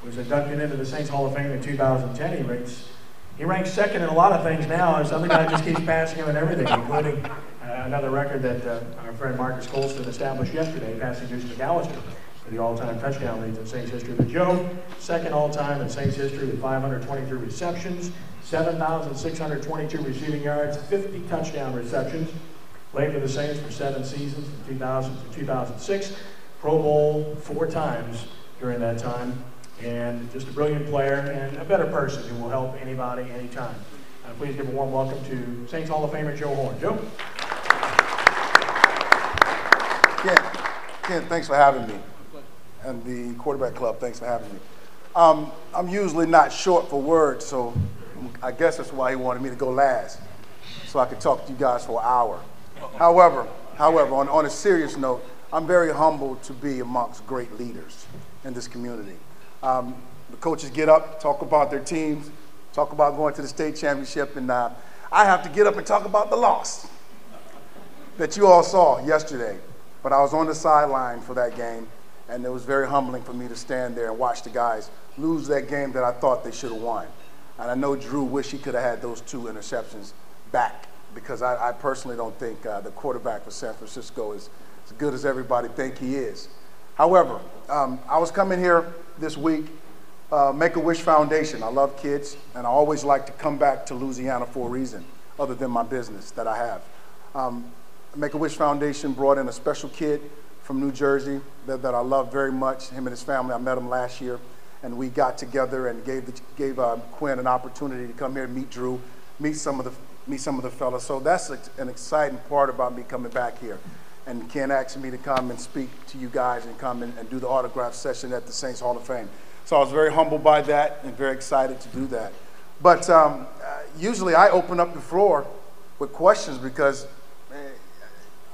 was inducted into the Saints Hall of Fame in 2010. He ranks second in a lot of things now. This other guy just keeps passing him in everything, including another record that our friend Marcus Colston established yesterday, passing Deuce McAllister for the all-time touchdown leads in Saints history. But Joe, second all-time in Saints history with 523 receptions, 7,622 receiving yards, 50 touchdown receptions. Played for the Saints for 7 seasons, from 2000 to 2006. Pro Bowl 4 times during that time. And just a brilliant player and a better person who will help anybody, anytime. Please give a warm welcome to Saints Hall of Famer Joe Horn. Joe? Ken, thanks for having me. And the Quarterback Club, thanks for having me. I'm usually not short for words, so I guess that's why he wanted me to go last, so I could talk to you guys for an hour. However, on a serious note, I'm very humbled to be amongst great leaders in this community. The coaches get up, talk about their teams, talk about going to the state championship, and I have to get up and talk about the loss that you all saw yesterday. But I was on the sideline for that game, and it was very humbling for me to stand there and watch the guys lose that game that I thought they should have won. And I know Drew wished he could have had those 2 interceptions back, because I personally don't think the quarterback for San Francisco is as good as everybody think he is. However, I was coming here this week, Make-A-Wish Foundation. I love kids, and I always like to come back to Louisiana for a reason other than my business that I have. Make-A-Wish Foundation brought in a special kid from New Jersey that I love very much, him and his family. I met him last year, and we got together and gave Quinn an opportunity to come here and meet Drew, meet some of the fellas. So that's an exciting part about me coming back here. And Ken asked me to come and speak to you guys and come and do the autograph session at the Saints Hall of Fame. So I was very humbled by that and very excited to do that. But usually I open up the floor with questions because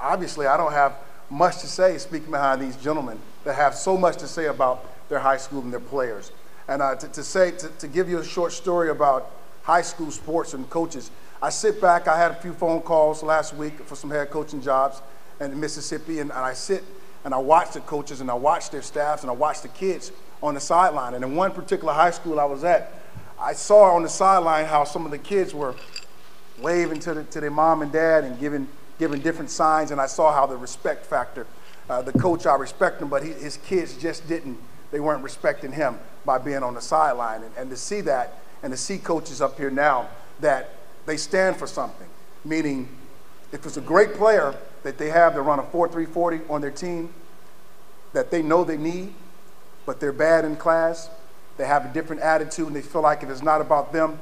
obviously I don't have much to say speaking behind these gentlemen that have so much to say about their high school and their players. And to give you a short story about high school sports and coaches, I sit back, I had a few phone calls last week for some head coaching jobs in Mississippi, and I sit and I watch the coaches and I watch their staffs and I watch the kids on the sideline. And in one particular high school I was at, I saw on the sideline how some of the kids were waving to their mom and dad and giving different signs, and I saw how the respect factor, the coach, I respect him, but his kids just they weren't respecting him by being on the sideline. And to see that, and to see coaches up here now that they stand for something, meaning if it's a great player that they have to run a 4.340 on their team that they know they need, but they're bad in class, they have a different attitude, and they feel like if it's not about them,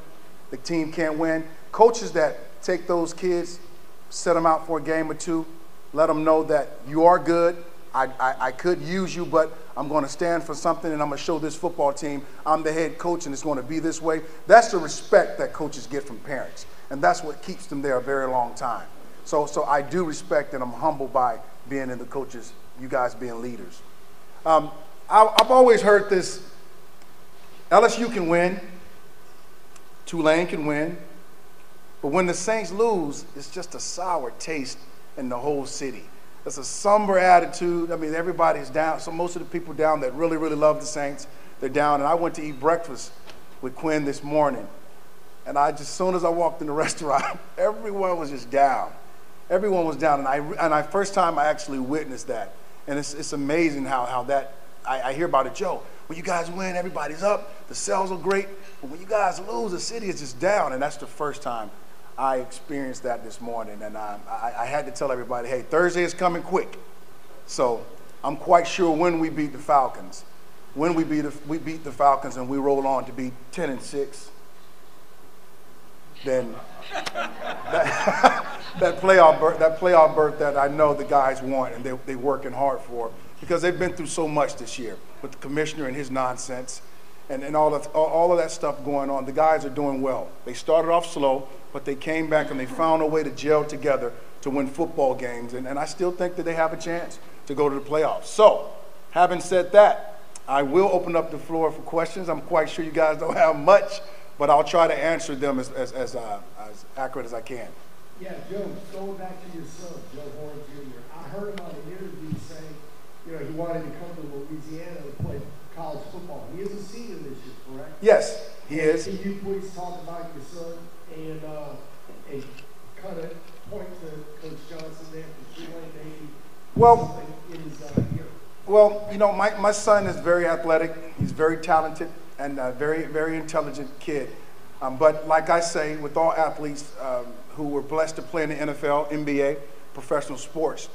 the team can't win. Coaches that take those kids, set them out for a game or 2, let them know that you are good, I could use you, but I'm going to stand for something, and I'm going to show this football team I'm the head coach and it's going to be this way. That's the respect that coaches get from parents, and that's what keeps them there a very long time. So I do respect, and I'm humbled by being in the coaches, you guys being leaders. I've always heard this: LSU can win, Tulane can win, but when the Saints lose, it's just a sour taste in the whole city. It's a somber attitude. I mean, everybody's down. So most of the people down that really, really love the Saints, they're down. And I went to eat breakfast with Quinn this morning, and as soon as I walked in the restaurant, everyone was just down. Everyone was down, and first time I actually witnessed that. And it's amazing how that, I hear about it, Joe, when you guys win, everybody's up, the sales are great, but when you guys lose, the city is just down. And that's the first time I experienced that this morning. And I had to tell everybody, hey, Thursday is coming quick. So I'm quite sure when we beat the Falcons, we beat the Falcons and we roll on to be 10-6, then that playoff berth that I know the guys want and they're working hard for, because they've been through so much this year with the commissioner and his nonsense and all of that stuff going on. The guys are doing well. They started off slow, but they came back and they found a way to gel together to win football games, and I still think that they have a chance to go to the playoffs. So, having said that, I will open up the floor for questions. I'm quite sure you guys don't have much, but I'll try to answer them as accurate as I can. Yeah, Joe, going back to your son, Joe Horn Jr., I heard him on an interview saying, he wanted to come to Louisiana to play college football. He is a senior season this year, correct? Yes, he is. Can you please talk about your son and kind of point to Coach Johnson there for Tulane maybe Well, something in his ear? Well, you know, my son is very athletic. He's very talented and a very, very intelligent kid. But like I say, with all athletes who were blessed to play in the NFL, NBA, professional sports,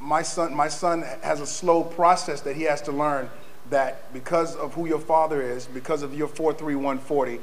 my son has a slow process that he has to learn that because of who your father is, because of your 4.3140,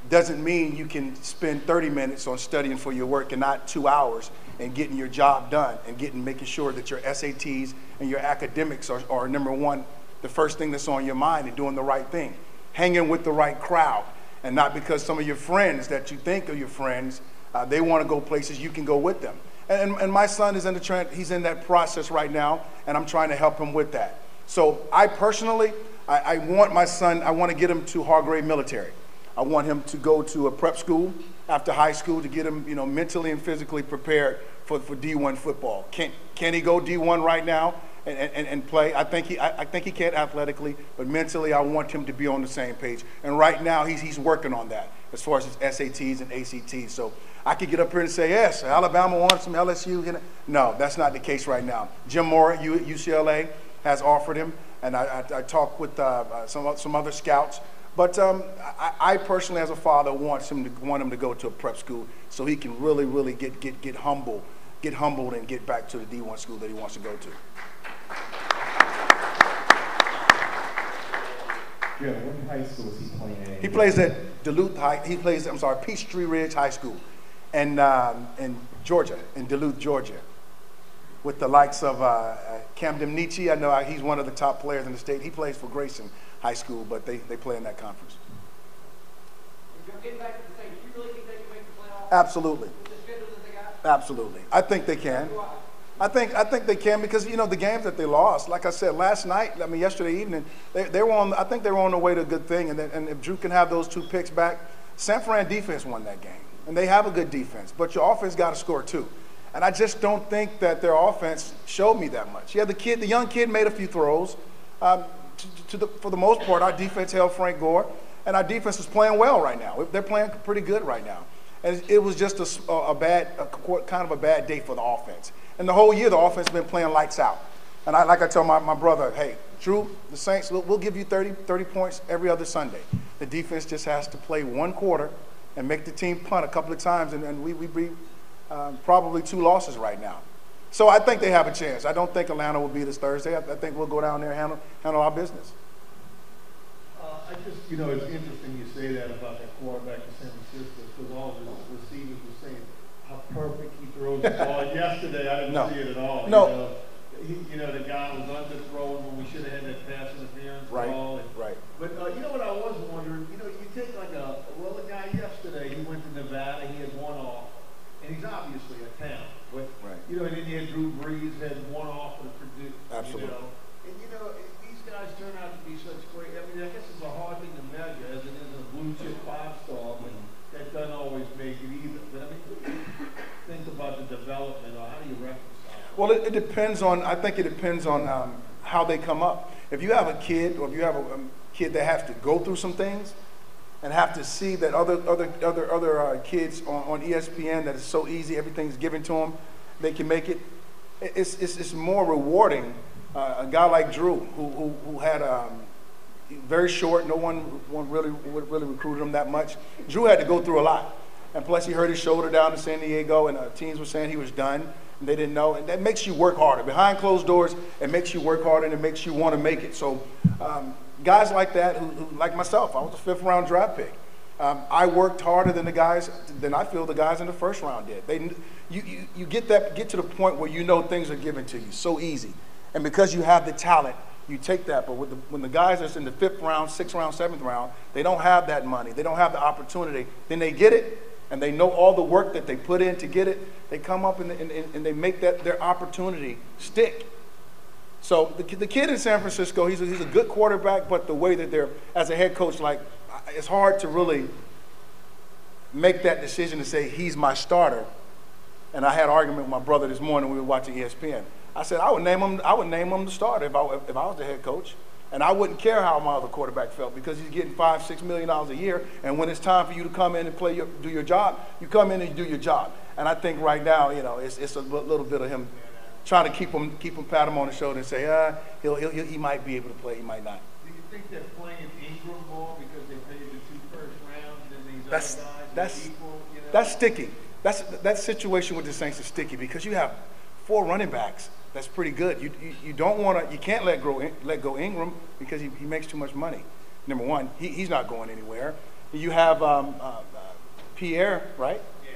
doesn't mean you can spend 30 minutes on studying for your work and not 2 hours and getting your job done and making sure that your SATs and your academics are number one, the first thing that's on your mind, and doing the right thing, hanging with the right crowd, and not because some of your friends that you think are your friends, they want to go places, you can go with them. And my son is in the trend, he's in that process right now, and I'm trying to help him with that. So I personally, I want my son, I want to get him to Hargrave Military. I want him to go to a prep school after high school to get him, you know, mentally and physically prepared for D1 football. Can he go D1 right now and play? I think he can athletically, but mentally I want him to be on the same page. And right now he's working on that as far as his SATs and ACTs. So I could get up here and say, yes, Alabama wants some LSU. No, that's not the case right now. Jim Moore at UCLA has offered him, and I talked with some other scouts. But I personally, as a father, want him to go to a prep school so he can really get humbled and get back to the D1 school that he wants to go to. Yeah, what high school is he playing at? He plays at Duluth High. He plays, Peachtree Ridge High School, in Georgia, in Duluth, Georgia, with the likes of Camden Nietzsche. I know he's one of the top players in the state. He plays for Grayson High School, but they play in that conference. Getting back to the thing, do you really think they can make the playoffs? Absolutely. With the schedule that they got? Absolutely. I think they can. I think they can because, you know, the games that they lost, like I said, last night, yesterday evening, they were on, I think they were on the way to a good thing. And if Drew can have those 2 picks back, San Fran defense won that game. And they have a good defense, but your offense got to score too. And I just don't think that their offense showed me that much. Yeah, the young kid made a few throws. For the most part, our defense held Frank Gore, and our defense is playing well right now. They're playing pretty good right now. And it was just kind of a bad day for the offense. And the whole year, the offense has been playing lights out. And like I tell my brother, hey, Drew, the Saints, we'll give you 30 points every other Sunday. The defense just has to play 1 quarter and make the team punt a couple of times, and we be probably 2 losses right now. So I think they have a chance. I don't think Atlanta will beat us Thursday. I think we'll go down there and handle our business. I just, you know, it's interesting you say that about that quarterback in San Francisco because all the receivers were saying how perfect he throws the ball. Yesterday, I didn't see it at all. No. You know, the guy was underthrowing when we should have had that pass interference. Right. Right. But you know what I was wondering? You know, you take like the guy yesterday, he went to Nevada, he had 1 off, and he's obviously a talent. But, you know, and then you had Drew Brees had 1 off for Purdue. Absolutely. You know? And, you know, these guys turn out to be such great. I mean, I guess it's a hard thing to measure as it is a blue chip 5-star, but that doesn't always make it either. But, I mean, what do you think about the development, or how do you reconcile it? Well, it depends on, I think it depends on how they come up. If you have a kid, or if you have a kid that has to go through some things and have to see that other kids on ESPN, that it's so easy, everything's given to them, they can make it. It's more rewarding. A guy like Drew, who had very short, no one really recruited him that much. Drew had to go through a lot, and plus he hurt his shoulder down in San Diego, and teams were saying he was done, and they didn't know, and that makes you work harder. Behind closed doors, it makes you work harder, and it makes you want to make it. So guys like that, who like myself, I was a 5th round draft pick. I worked harder than I feel the guys in the 1st round did. You get to the point where you know things are given to you so easy, and because you have the talent, you take that. But when the guys that's in the 5th round, 6th round, 7th round, they don't have that money, they don't have the opportunity. Then they get it, and they know all the work that they put in to get it. They come up and they make that their opportunity stick. So the kid in San Francisco, he's a good quarterback, but the way that they're, as a head coach, like, it's hard to really make that decision to say he's my starter. And I had an argument with my brother this morning when we were watching ESPN. I said I would name him the starter if I was the head coach. And I wouldn't care how my other quarterback felt because he's getting $5, $6 million a year. And when it's time for you to come in and do your job, you come in and you do your job. And I think right now, you know, it's a little bit of him trying to keep him, pat him on the shoulder and say, he might be able to play, he might not. Do you think they're playing Ingram more because they paid the 2 first rounds and these other guys are equal? You know? That's sticky. That situation with the Saints is sticky because you have 4 running backs. That's pretty good. You don't want to. You can't let go Ingram because he makes too much money. Number one, he's not going anywhere. You have Pierre, right? Yeah.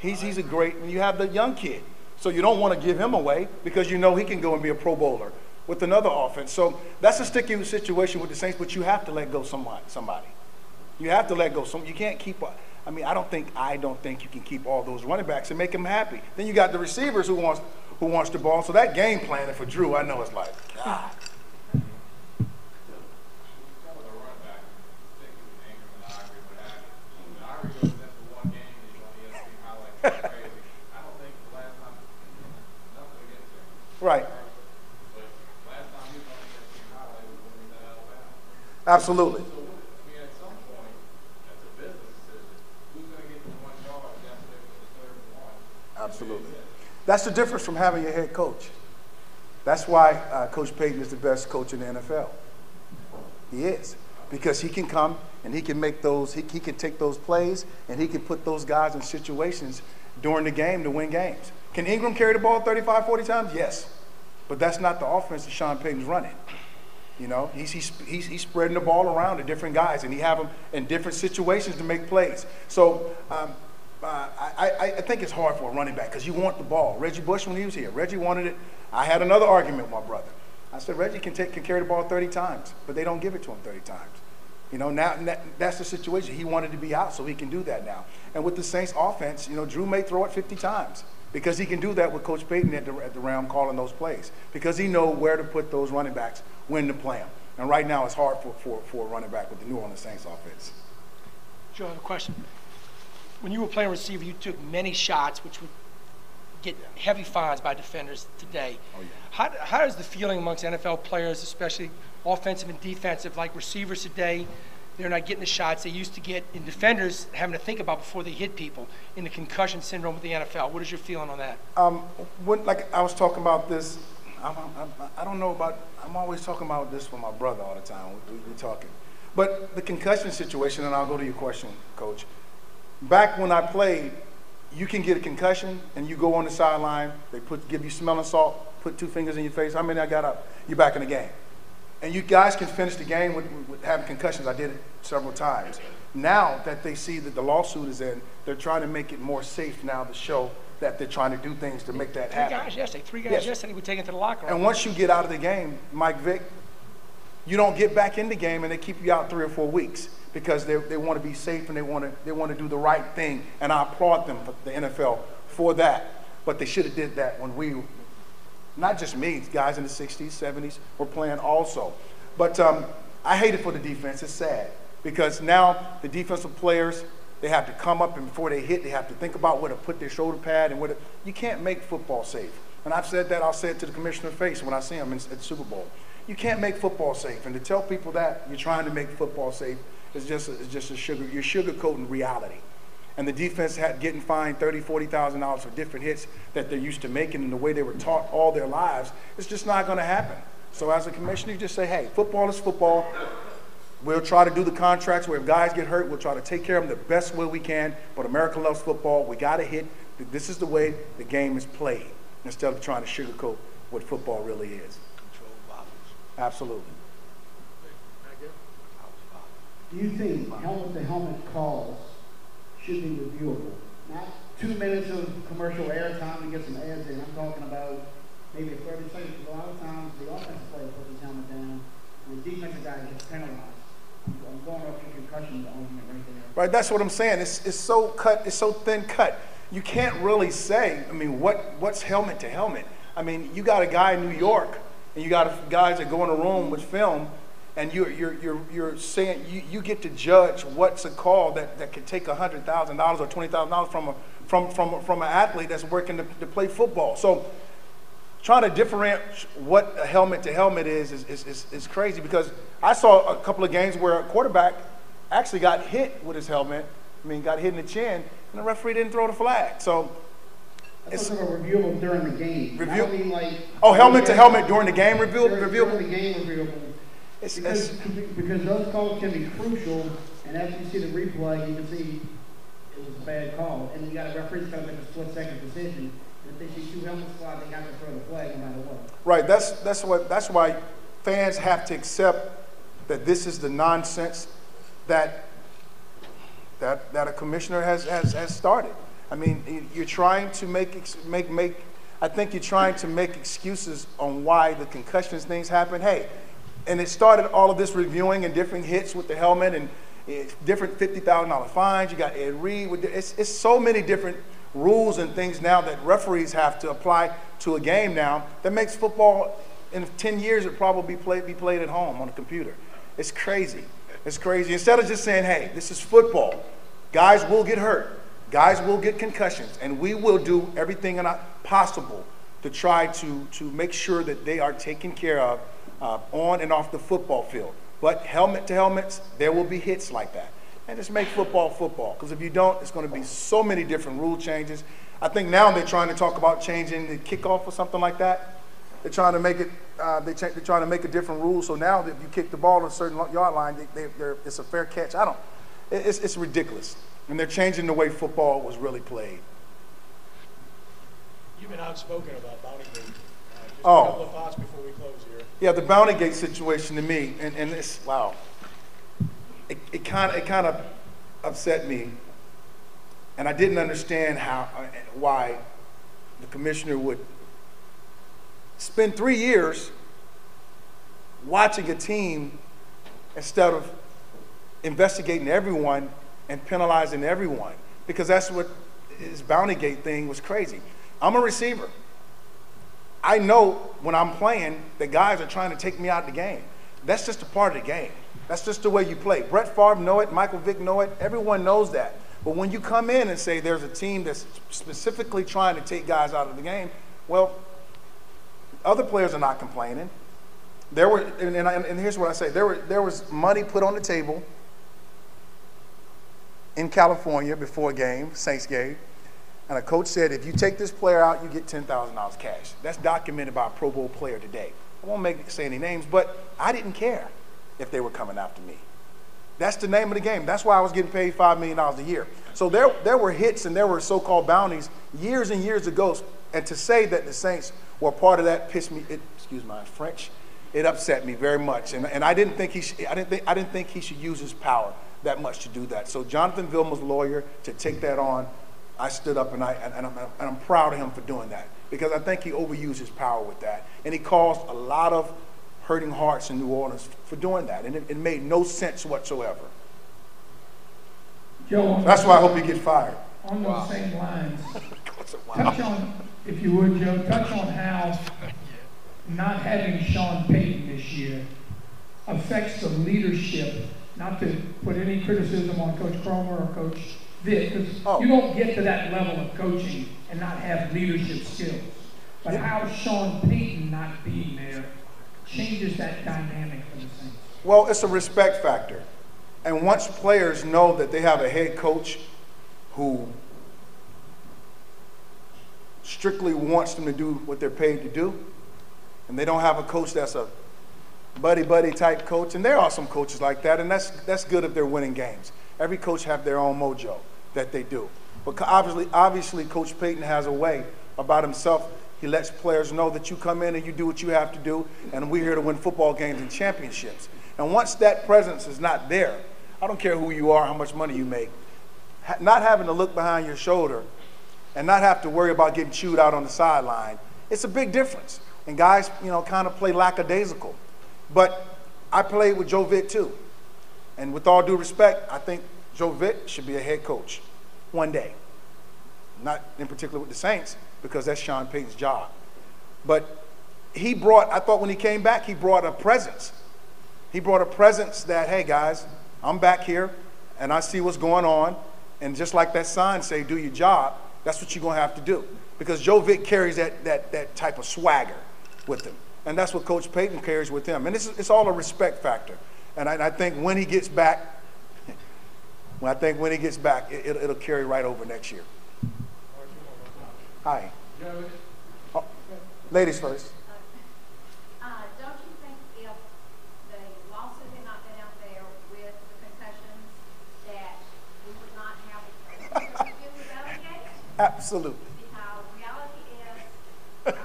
He's a great. And you have the young kid, so you don't want to give him away because you know he can go and be a Pro Bowler with another offense. So that's a sticky situation with the Saints. But you have to let go somebody. You have to let go some. You can't keep. I mean, I don't think you can keep all those running backs and make them happy. Then you got the receivers who wants the ball. So that game planning for Drew, I know it's like, God. Right. Absolutely. Absolutely. That's the difference from having your head coach. That's why Coach Payton is the best coach in the NFL. He is. Because he can come and he can make those, he can take those plays and he can put those guys in situations during the game to win games. Can Ingram carry the ball 35, 40 times? Yes. But that's not the offense that Sean Payton's running. You know, he's spreading the ball around to different guys and he have them in different situations to make plays. So I think it's hard for a running back because you want the ball. Reggie Bush, when he was here, Reggie wanted it. I had another argument with my brother. I said, Reggie can carry the ball 30 times, but they don't give it to him 30 times. You know, now that's the situation. He wanted to be out, so he can do that now. And with the Saints offense, you know, Drew may throw it 50 times because he can do that with Coach Payton at the Ram calling those plays because he knows where to put those running backs, when to play them. And right now it's hard for a running back with the New Orleans Saints offense. Joe, I have a question. When you were playing receiver, you took many shots, which would get heavy fines by defenders today. Oh, yeah. How is the feeling amongst NFL players, especially offensive and defensive, like receivers today? They're not getting the shots they used to get, and defenders having to think about before they hit people in the concussion syndrome with the NFL. What is your feeling on that? Like I was talking about this, I don't know about, I'm always talking about this with my brother all the time. We're talking. But the concussion situation, and I'll go to your question, Coach. Back when I played, you can get a concussion and you go on the sideline, they give you smelling salt, put 2 fingers in your face. How many I got up? You're back in the game. And you guys can finish the game with having concussions. I did it several times. Now that they see that the lawsuit is in, they're trying to make it more safe now to show that they're trying to do things to make that happen. Three guys yesterday were taken to the locker room. And once you get out of the game, Mike Vick, you don't get back in the game and they keep you out 3 or 4 weeks because they want to be safe and they want to do the right thing. And I applaud them, the NFL, for that. But they should have did that when we, not just me, guys in the 60s, 70s were playing also. But I hate it for the defense. It's sad because now the defensive players, they have to come up and before they hit, they have to think about where to put their shoulder pad and you can't make football safe. And I've said that, I'll say it to the commissioner's face when I see him at the Super Bowl. You can't make football safe. And to tell people that you're trying to make football safe is just you're sugarcoating reality. And the defense getting fined $30,000, $40,000 for different hits that they're used to making and the way they were taught all their lives, it's just not going to happen. So as a commissioner, you just say, hey, football is football. We'll try to do the contracts where if guys get hurt, we'll try to take care of them the best way we can. But America loves football. We got to hit. This is the way the game is played instead of trying to sugarcoat what football really is. Control bobbles. Absolutely. Do you think helmet-to-helmet calls should be reviewable? Not 2 minutes of commercial airtime to get some ads in. I'm talking about maybe a 30 seconds. A lot of times the offensive player puts his helmet down and the defensive guy gets penalized. I'm going off your concussion argument right there. Right, that's what I'm saying. It's so cut, it's so thin cut. You can't really say, I mean, what's helmet to helmet? I mean, you got a guy in New York and you got guys that go in a room with film and you're saying you get to judge what's a call that could take $100,000 or $20,000 from an athlete that's working to play football. So trying to differentiate what a helmet to helmet is crazy, because I saw a couple of games where a quarterback actually got hit with his helmet. I mean, got hit in the chin, and the referee didn't throw the flag. So It's reviewable during the game. Review- Not only like, helmet to helmet during the game reviewable. During the game reviewable. It's, Because those calls can be crucial, and as you see the replay, you can see it was a bad call. And you got a referee trying to make a split-second decision. And if they see two helmets fly, they have to throw the flag no matter what. right. That's why fans have to accept that this is the nonsense that a commissioner has started. I mean, you're trying to I think you're trying to make excuses on why the concussions things happen. Hey, and it started all of this reviewing and different hits with the helmet and different $50,000 fines. You got Ed Reed. It's so many different rules and things now that referees have to apply to a game now that makes football in 10 years it probably be played at home on a computer. It's crazy. It's crazy. Instead of just saying, hey, this is football. Guys will get hurt. Guys will get concussions, and we will do everything possible to try to make sure that they are taken care of on and off the football field. But helmet to helmets, there will be hits like that. And just make football football, because if you don't, it's going to be so many different rule changes. I think now they're trying to talk about changing the kickoff or something like that. They're trying to make it. They're trying to make a different rule. So now that if you kick the ball to a certain yard line, it's a fair catch. It's ridiculous. And they're changing the way football was really played. You've been outspoken about Bountygate. Just a Oh. couple of thoughts before we close here. Yeah, the Bountygate situation to me, and it's, wow, it kind of upset me, and I didn't understand why the commissioner would spend 3 years watching a team instead of investigating everyone and penalizing everyone, because that's what his Bountygate thing was crazy. I'm a receiver. I know when I'm playing, the guys are trying to take me out of the game. That's just a part of the game. That's just the way you play. Brett Favre know it, Michael Vick know it, everyone knows that. But when you come in and say there's a team that's specifically trying to take guys out of the game, well, other players are not complaining. There were, and here's what I say, there was money put on the table in California before a game, Saints game, and a coach said, if you take this player out, you get $10,000 cash. That's documented by a Pro Bowl player today. I won't say any names, but I didn't care if they were coming after me. That's the name of the game. That's why I was getting paid $5 million a year. So there were hits and there were so-called bounties years and years ago, and to say that the Saints were part of that pissed me, excuse my French, it upset me very much. And I didn't think he should use his power that much to do that. So Jonathan Vilma's lawyer, to take that on, I stood up and I'm proud of him for doing that, because I think he overused his power with that, and he caused a lot of hurting hearts in New Orleans for doing that, and it made no sense whatsoever. Joe, That's why I hope he gets fired. on those same lines, Wow. touch on, if you would, Joe, touch on how not having Sean Payton this year affects the leadership, not to put any criticism on Coach Cromer or Coach Vick, because you don't get to that level of coaching and not have leadership skills. But how Sean Payton not being there changes that dynamic for the Saints. Well, it's a respect factor. And once players know that they have a head coach who strictly wants them to do what they're paid to do, and they don't have a coach that's a buddy-buddy type coach, and there are some coaches like that, and that's good if they're winning games. Every coach have their own mojo that they do. But obviously Coach Payton has a way about himself. He lets players know that you come in and you do what you have to do, and we're here to win football games and championships. And once that presence is not there, I don't care who you are, how much money you make, not having to look behind your shoulder and not have to worry about getting chewed out on the sideline, it's a big difference. And guys, kind of play lackadaisical. But I played with Joe Vick too. And with all due respect, I think Joe Vick should be a head coach one day. Not in particular with the Saints, because that's Sean Payton's job. But I thought when he came back, he brought a presence. He brought a presence that, hey guys, I'm back here and I see what's going on. And just like that sign say, do your job, That's what you're going to have to do, because Joe Vick carries that type of swagger with him. And that's what Coach Payton carries with him. And it's all a respect factor. And I think when he gets back, it'll carry right over next year. Hi. Oh, ladies first. Don't you think if the lawsuit had not been out there with the concussions that we would not have a interview with Delegate? Absolutely. Because reality is, if he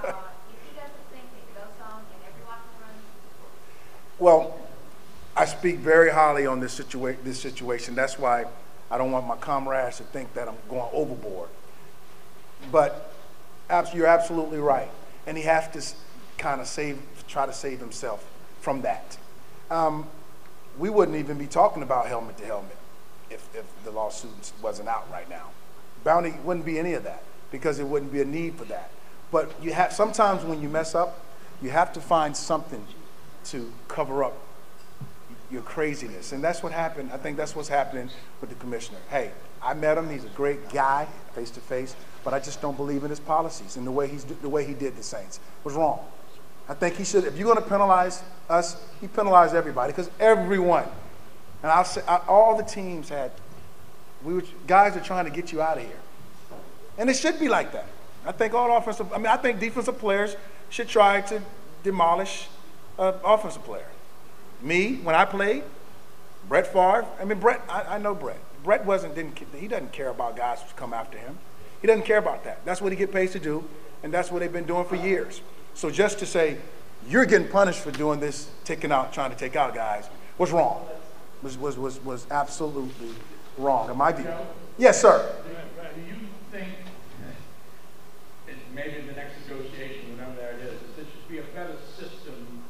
doesn't think it goes on in every locker room. Well, I speak very highly on this situation. That's why I don't want my comrades to think that I'm going overboard. But you're absolutely right. And he has to kind of try to save himself from that. We wouldn't even be talking about helmet to helmet if the lawsuit wasn't out right now. Bounty wouldn't be any of that, because there wouldn't be a need for that. But sometimes when you mess up, you have to find something to cover up your craziness. And that's what happened. I think that's what's happening with the commissioner. Hey, I met him. He's a great guy, face to face, but I just don't believe in his policies, and the way he did the Saints was wrong. I think he should, if you're going to penalize us, he penalized everybody, because everyone, and I'll say, all the teams guys are trying to get you out of here. And it should be like that. I think I think defensive players should try to demolish an offensive player. Me, when I played, Brett Favre, I know Brett. Brett he doesn't care about guys who come after him. He doesn't care about that. That's what he gets paid to do, and that's what they've been doing for years. So just to say, you're getting punished for doing this, trying to take out guys, was wrong. Was absolutely wrong, in my view. Yes, sir. Do you think, maybe in the next negotiation, whenever that is, that there should be a better system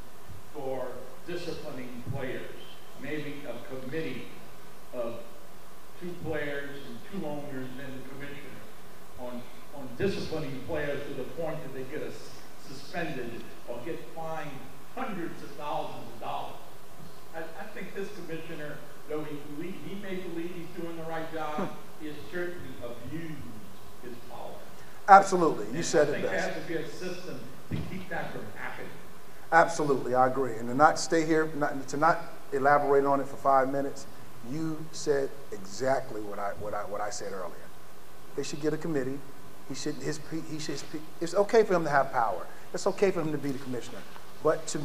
for disciplining players? Maybe a committee of 2 players and 2 owners and the commissioner on disciplining players to the point that they get suspended or get fined hundreds of thousands of dollars. I think this commissioner, though he may believe he's doing the right job, is certainly abused his power. Absolutely. You said it best. I think there has to be a system to keep that from happening. Absolutely, I agree. And to not stay here, to not elaborate on it for 5 minutes, you said exactly what I said earlier. They should get a committee. It's okay for him to have power. It's okay for him to be the commissioner. But to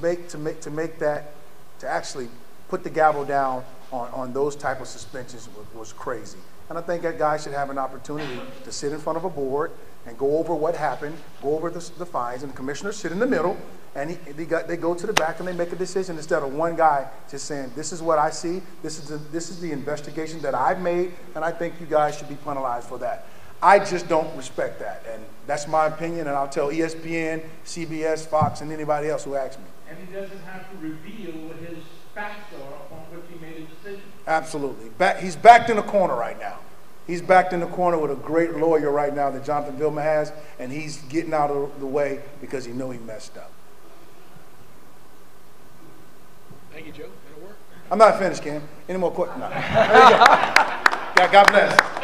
actually put the gavel down on those type of suspensions was crazy. And I think that guy should have an opportunity to sit in front of a board and go over what happened, go over the fines, and the commissioner sit in the middle, and they go to the back and they make a decision, instead of one guy just saying, this is what I see, this is the investigation that I've made, and I think you guys should be penalized for that. I just don't respect that, and that's my opinion, and I'll tell ESPN, CBS, Fox, and anybody else who asks me. And he doesn't have to reveal what his facts are upon which he made a decision. Absolutely. He's backed in a corner right now. He's backed in the corner with a great lawyer right now that Jonathan Vilma has, and he's getting out of the way because he knows he messed up. Thank you, Joe. That'll work. I'm not finished, Ken. Any more questions? No. There you go. God bless.